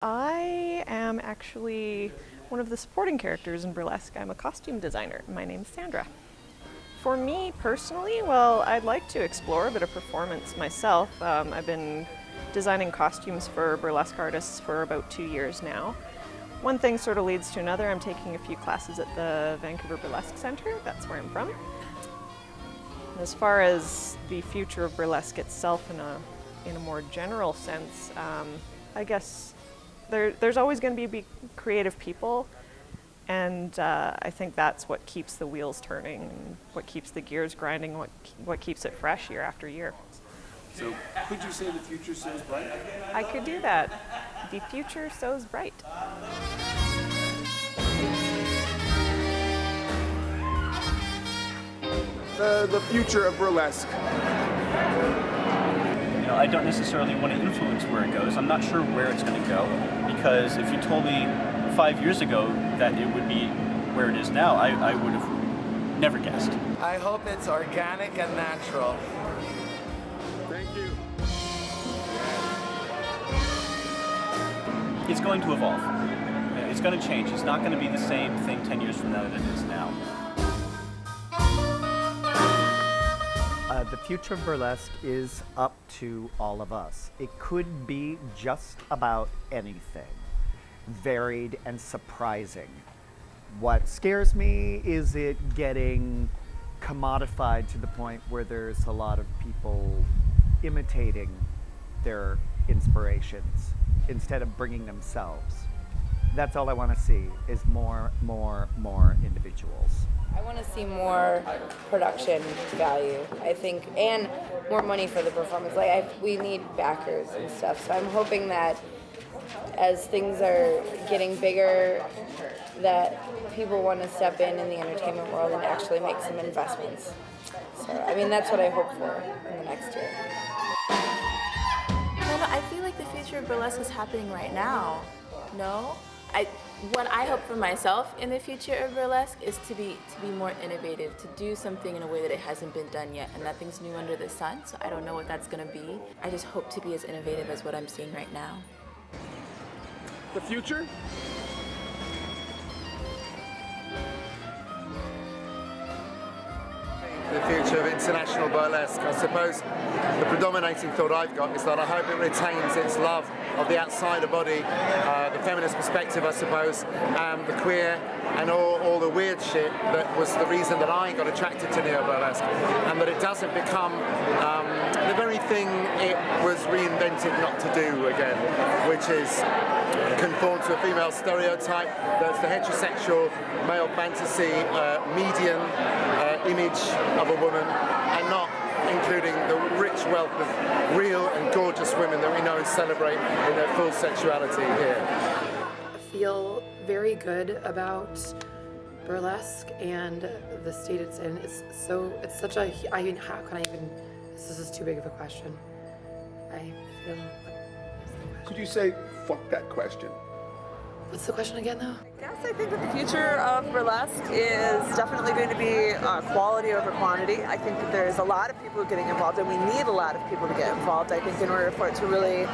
I am actually one of the supporting characters in Burlesque. I'm a costume designer. My name's Sandra. For me personally, well, I'd like to explore a bit of performance myself. I've been designing costumes for burlesque artists for about 2 years now. One thing sort of leads to another. I'm taking a few classes at the Vancouver Burlesque Centre. That's where I'm from. As far as the future of burlesque itself in a more general sense, I guess there's always going to be creative people, and I think that's what keeps the wheels turning, and what keeps the gears grinding, what keeps it fresh year after year. So, could you say the future sows bright? I could do that. The future sows bright. The future of burlesque. I don't necessarily want to influence where it goes. I'm not sure where it's going to go, because if you told me 5 years ago that it would be where it is now, I would have never guessed. I hope it's organic and natural. Thank you. It's going to evolve. It's going to change. It's not going to be the same thing 10 years from now that it is now. The future of burlesque is up to all of us. It could be just about anything, varied and surprising. What scares me is it getting commodified to the point where there's a lot of people imitating their inspirations instead of bringing themselves. That's all I want to see, is more individuals. I want to see more production value, I think, and more money for the performance. We need backers and stuff, so I'm hoping that as things are getting bigger, that people want to step in the entertainment world and actually make some investments. So, that's what I hope for in the next year. I feel like the future of burlesque is happening right now. No? What I hope for myself in the future of burlesque is to be more innovative, to do something in a way that it hasn't been done yet, and nothing's new under the sun, so I don't know what that's going to be. I just hope to be as innovative as what I'm seeing right now. The future? The future of international burlesque. I suppose the predominating thought I've got is that I hope it retains its love of the outsider body, the feminist perspective, I suppose, the queer, and all the weird shit that was the reason that I got attracted to neo-burlesque, and that it doesn't become the very thing it was reinvented not to do again, which is conform to a female stereotype. That's the heterosexual male fantasy median image of a woman, and not including the rich wealth of real and gorgeous women that we know and celebrate in their full sexuality here. I feel very good about burlesque and the state it's in. It's such a, how can I even, this is too big of a question. I feel, Could you say, fuck that question? what's the question again though? Yes, I think that the future of burlesque is definitely going to be quality over quantity. I think that there's a lot of people getting involved, and we need a lot of people to get involved, I think, in order for it to really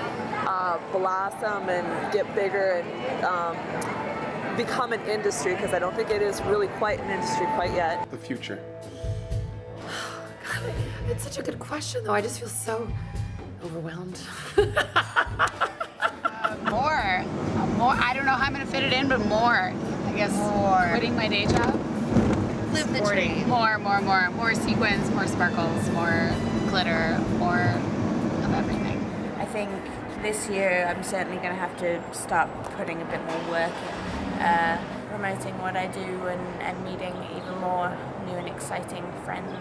blossom and get bigger and become an industry, because I don't think it is really quite an industry quite yet. The future. God, it's such a good question though. I just feel so overwhelmed. More. I don't know how I'm gonna fit it in, but more. I guess more. Quitting my day job. Live the dream. More sequins, more sparkles, more glitter, more of everything. I think this year I'm certainly going to have to start putting a bit more work in, promoting what I do and meeting even more new and exciting friends.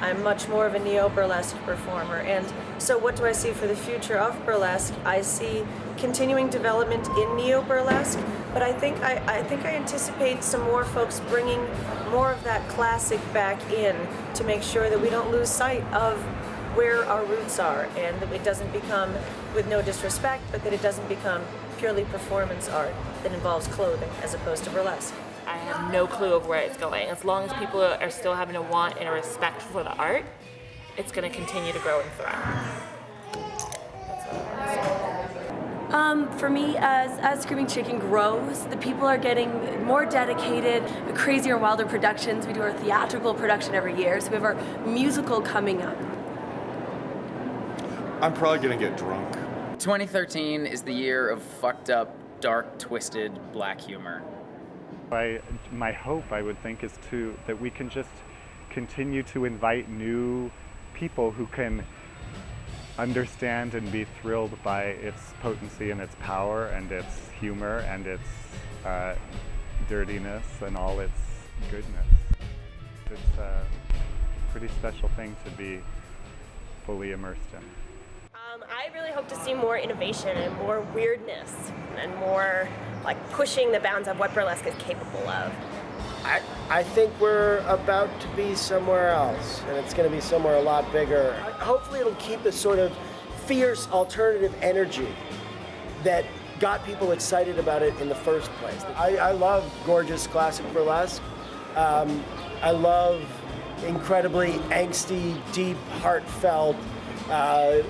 I'm much more of a neo-burlesque performer, and so what do I see for the future of burlesque? I see continuing development in neo-burlesque, but I think I anticipate some more folks bringing more of that classic back in to make sure that we don't lose sight of where our roots are, and that it doesn't become, with no disrespect, but that it doesn't become purely performance art that involves clothing as opposed to burlesque. I have no clue of where it's going. As long as people are still having a want and a respect for the art, it's going to continue to grow and thrive. That's all I want to say. For me, as Screaming Chicken grows, the people are getting more dedicated, crazier, wilder productions. We do our theatrical production every year, so we have our musical coming up. I'm probably gonna get drunk. 2013 is the year of fucked up, dark, twisted, black humor. My hope, I would think, is that we can just continue to invite new people who can understand and be thrilled by its potency and its power and its humor and its dirtiness and all its goodness. It's a pretty special thing to be fully immersed in. I really hope to see more innovation and more weirdness and more like pushing the bounds of what burlesque is capable of. I think we're about to be somewhere else, and it's going to be somewhere a lot bigger. Hopefully it'll keep the sort of fierce alternative energy that got people excited about it in the first place. I love gorgeous classic burlesque. I love incredibly angsty, deep, heartfelt,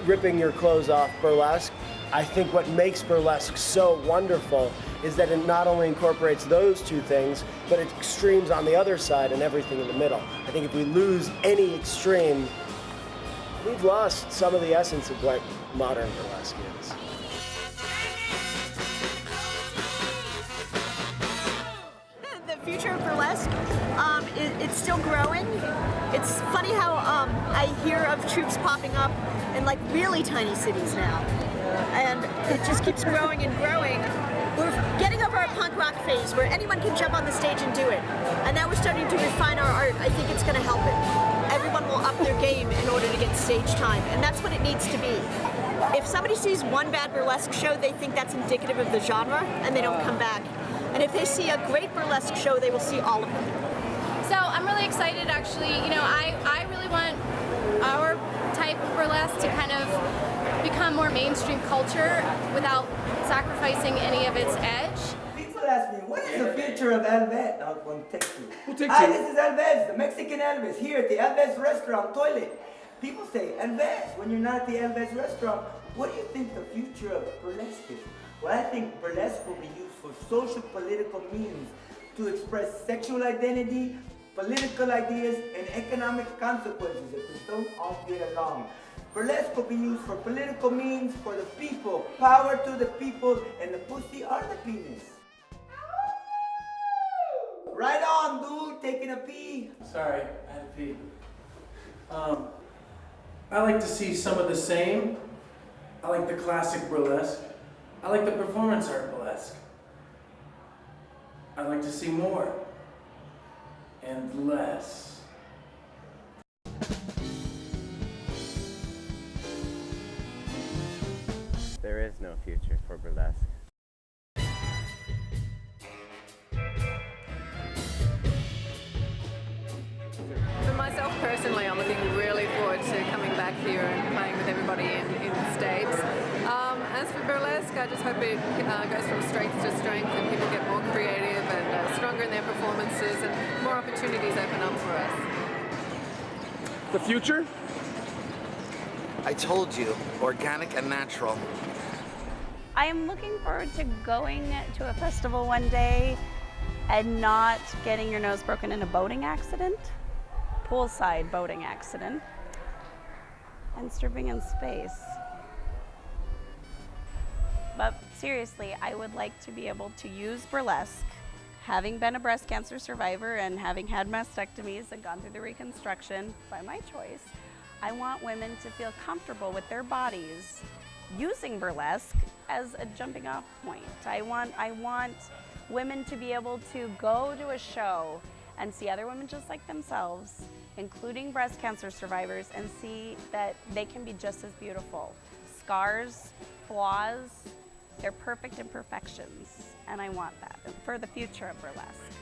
ripping your clothes off burlesque. I think what makes burlesque so wonderful is that it not only incorporates those two things, but it extremes on the other side and everything in the middle. I think if we lose any extreme, we've lost some of the essence of what modern burlesque is. The future of burlesque, it's still growing. It's funny how I hear of troops popping up in like really tiny cities now. And it just keeps growing and growing. We're getting over our punk rock phase where anyone can jump on the stage and do it. And now we're starting to refine our art. I think it's going to help it. Everyone will up their game in order to get stage time. And that's what it needs to be. If somebody sees one bad burlesque show, they think that's indicative of the genre and they don't come back. And if they see a great burlesque show, they will see all of them. So I'm really excited actually. You know, I really want our type of burlesque to kind of become more mainstream culture without sacrificing any of its edge. People ask me, what is the future of Elvis? I'll take two. We'll take Hi, two. this is Elvis, the Mexican Elvis, here at the Elvis restaurant toilet. People say, Elvis, when you're not at the Elvis restaurant, what do you think the future of burlesque is? Well, I think burlesque will be used for social political means to express sexual identity, political ideas, and economic consequences if we don't all get along. Burlesque will be used for political means, for the people, power to the people, and the pussy or the penis. Right on, dude, taking a pee. Sorry, I had to pee. I like to see some of the same. I like the classic burlesque. I like the performance art burlesque. I'd like to see more and less. There is no future for burlesque. For myself personally, I'm looking really forward to coming back here and playing with everybody in the States. As for burlesque, I just hope it goes from strength to strength and people get more creative and stronger in their performances and more opportunities open up for us. The future? I told you, organic and natural. I am looking forward to going to a festival one day and not getting your nose broken in a boating accident, poolside boating accident, and stripping in space. But seriously, I would like to be able to use burlesque, having been a breast cancer survivor and having had mastectomies and gone through the reconstruction by my choice. I want women to feel comfortable with their bodies using burlesque as a jumping off point. I want women to be able to go to a show and see other women just like themselves, including breast cancer survivors, and see that they can be just as beautiful. Scars, flaws, they're perfect imperfections, and I want that for the future of burlesque.